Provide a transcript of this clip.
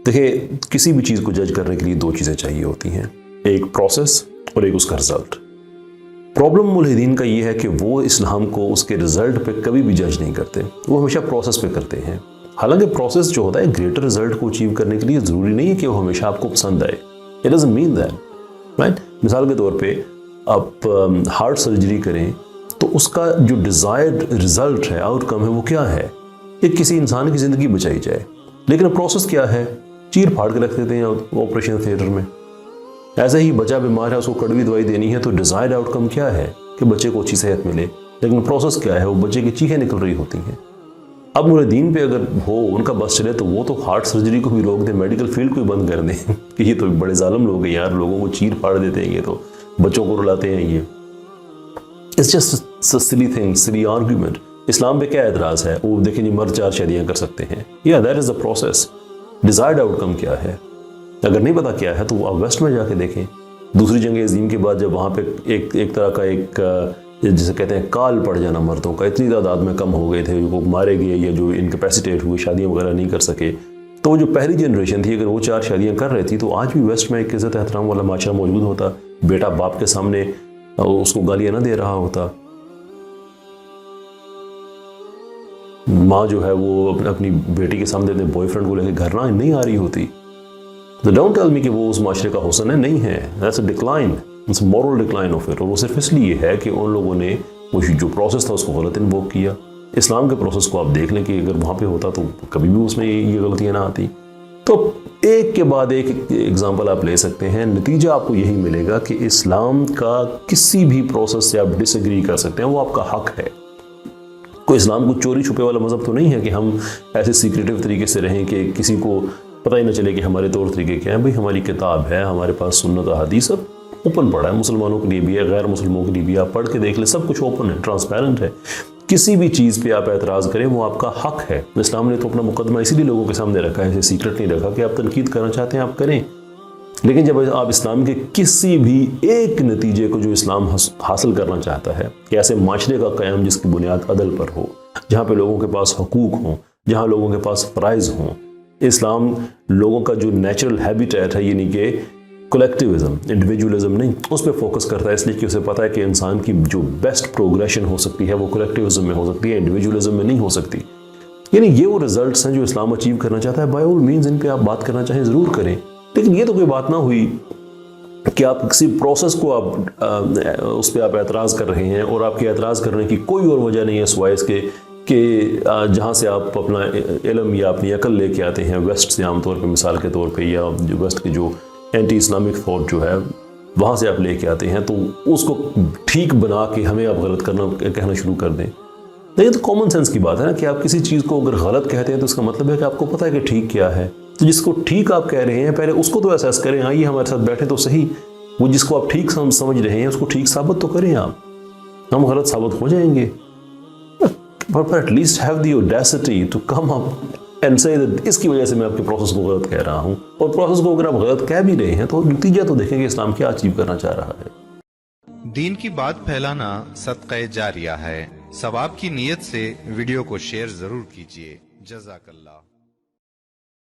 دیکھیں کسی بھی چیز کو جج کرنے کے لیے دو چیزیں چاہیے ہوتی ہیں، ایک پروسیس اور ایک اس کا رزلٹ۔ پرابلم ملحدین کا یہ ہے کہ وہ اسلام کو اس کے رزلٹ پہ کبھی بھی جج نہیں کرتے، وہ ہمیشہ پروسیس پہ کرتے ہیں۔ حالانکہ پروسیس جو ہوتا ہے گریٹر رزلٹ کو اچیو کرنے کے لیے ضروری نہیں ہے کہ وہ ہمیشہ آپ کو پسند آئے۔ It doesn't mean that, right? مثال کے طور پہ آپ ہارٹ سرجری کریں تو اس کا جو ڈیزائرڈ رزلٹ ہے، آؤٹ کم ہے، وہ کیا ہے؟ کہ کسی انسان کی زندگی بچائی جائے۔ لیکن پروسیس کیا ہے؟ چیر پھاڑ کے رکھ دیتے ہیں آپریشن تھیٹر میں۔ ایسے ہی بچہ بیمار ہے، اس کو کڑوی دوائی دینی ہے، تو ڈیزائرڈ آؤٹ کم کیا ہے؟ کہ بچے کو اچھی صحت ملے، لیکن پروسیس کیا ہے؟ وہ بچے کی چیخیں نکل رہی ہوتی ہیں۔ اب ملحدین پہ اگر ہو ان کا بس چلے تو وہ تو ہارٹ سرجری کو بھی روک دیں، میڈیکل فیلڈ کو بھی بند کر دیں کہ یہ تو بڑے ظالم لوگ ہیں یار، لوگوں کو چیر پھاڑ دیتے ہیں، یہ تو بچوں کو رلاتے ہیں۔ یہ It's just a silly thing, silly argument۔ اسلام پہ کیا اعتراض ہے؟ وہ دیکھیں جی مرد 4 شادیاں کر سکتے ہیں، yeah that is the process۔ Desired out کم کیا ہے؟ اگر نہیں پتا کیا ہے تو آپ ویسٹ میں جا کے دیکھیں۔ دوسری جنگ عظیم کے بعد جب وہاں پہ ایک طرح کا ایک جسے کہتے ہیں کال پڑ جانا مردوں کا، اتنی تعداد میں کم ہو گئے تھے، وہ مارے گئے یا جو انکیپیسیٹیٹ ہوئے، شادیاں وغیرہ نہیں کر سکے، تو وہ جو پہلی جنریشن تھی اگر وہ 4 شادیاں کر رہی تھی تو آج بھی ویسٹ میں ایک عزت احترام والا معاشرہ موجود ہوتا، بیٹا باپ کے سامنے اس کو گالیاں نہ دے رہا ہوتا، ماں جو ہے وہ اپنی بیٹی کے سامنے اپنے بوائے فرینڈ کو لے کے گھر نہیں آ رہی ہوتی۔ تو ڈونٹ ٹیل می کہ وہ اس معاشرے کا حسن ہے، نہیں ہے۔ That's a decline, it's a moral decline of it. اور وہ صرف اس لیے ہے کہ ان لوگوں نے وہ جو پروسیس تھا اس کو غلط انووک کیا۔ اسلام کے پروسیس کو آپ دیکھ لیں کہ اگر وہاں پہ ہوتا تو کبھی بھی اس میں یہ غلطیاں نہ آتی۔ تو ایک کے بعد ایک ایگزامپل آپ لے سکتے ہیں، نتیجہ آپ کو یہی ملے گا کہ اسلام کا کسی بھی پروسیس سے آپ ڈس ایگری کر سکتے ہیں، وہ آپ کا حق ہے۔ کوئی اسلام کو چوری چھپے والا مذہب تو نہیں ہے کہ ہم ایسے سیکریٹو طریقے سے رہیں کہ کسی کو پتہ ہی نہ چلے کہ ہمارے طور طریقے کیا ہیں۔ بھئی ہماری کتاب ہے، ہمارے پاس سنت حدیث سب اوپن پڑا ہے، مسلمانوں کے لیے بھی ہے، غیر مسلموں کے لیے بھی، آپ پڑھ کے دیکھ لیں، سب کچھ اوپن ہے، ٹرانسپیرنٹ ہے۔ کسی بھی چیز پہ آپ اعتراض کریں وہ آپ کا حق ہے۔ اسلام نے تو اپنا مقدمہ اسی لیے لوگوں کے سامنے رکھا ہے، اسے سیکرٹ نہیں رکھا کہ آپ تنقید کرنا چاہتے ہیں آپ کریں، لیکن جب آپ اسلام کے کسی بھی ایک نتیجے کو جو اسلام حاصل کرنا چاہتا ہے کہ ایسے معاشرے کا قیام جس کی بنیاد عدل پر ہو، جہاں پہ لوگوں کے پاس حقوق ہوں، جہاں لوگوں کے پاس فرائض ہوں، اسلام لوگوں کا جو نیچرل ہیبیٹیٹ ہے یعنی کہ کولیکٹیوزم، انڈیویجولزم نہیں، اس پہ فوکس کرتا ہے، اس لیے کہ اسے پتہ ہے کہ انسان کی جو بیسٹ پروگریشن ہو سکتی ہے وہ کولیکٹیوزم میں ہو سکتی ہے، انڈیویجولزم میں نہیں ہو سکتی۔ یعنی یہ وہ رزلٹس ہیں جو اسلام اچیو کرنا چاہتا ہے۔ بائی آل مینز ان پہ آپ بات کرنا چاہیں ضرور کریں، لیکن یہ تو کوئی بات نہ ہوئی کہ آپ کسی پروسیس کو آپ اس پہ آپ اعتراض کر رہے ہیں اور آپ کے اعتراض کرنے کی کوئی اور وجہ نہیں ہے سوائے اس کے کہ جہاں سے آپ اپنا علم یا اپنی عقل لے کے آتے ہیں ویسٹ سے، عام طور پہ مثال کے طور پہ، یا جو ویسٹ کی جو اینٹی اسلامک تھاٹ جو ہے وہاں سے آپ لے کے آتے ہیں، تو اس کو ٹھیک بنا کے ہمیں آپ غلط کہنا شروع کر دیں۔ یہ تو کامن سینس کی بات ہے نا کہ آپ کسی چیز کو اگر غلط کہتے ہیں تو اس کا مطلب ہے کہ آپ کو پتہ ہے کہ ٹھیک کیا ہے۔ تو جس کو ٹھیک آپ کہہ رہے ہیں پہلے اس کو تو ایسا کریں، آئیے ہمارے ساتھ بیٹھے تو صحیح، وہ جس کو آپ ٹھیک سمجھ رہے ہیں اس کو ٹھیک ثابت تو کریں آپ، ہم غلط ثابت ہو جائیں گے۔ But at least have the audacity to come up and say that اس کی وجہ سے میں آپ کے پروسیس کو غلط کہہ رہا ہوں، اور پروسیس کو اگر آپ غلط کہہ بھی رہے ہیں تو نتیجہ تو دیکھیں کہ اسلام کیا اچیو کرنا چاہ رہا ہے۔ دین کی بات پھیلانا صدقہ جاریہ ہے۔ ثواب کی نیت سے ویڈیو کو شیئر ضرور کیجیے۔ جزاک اللہ۔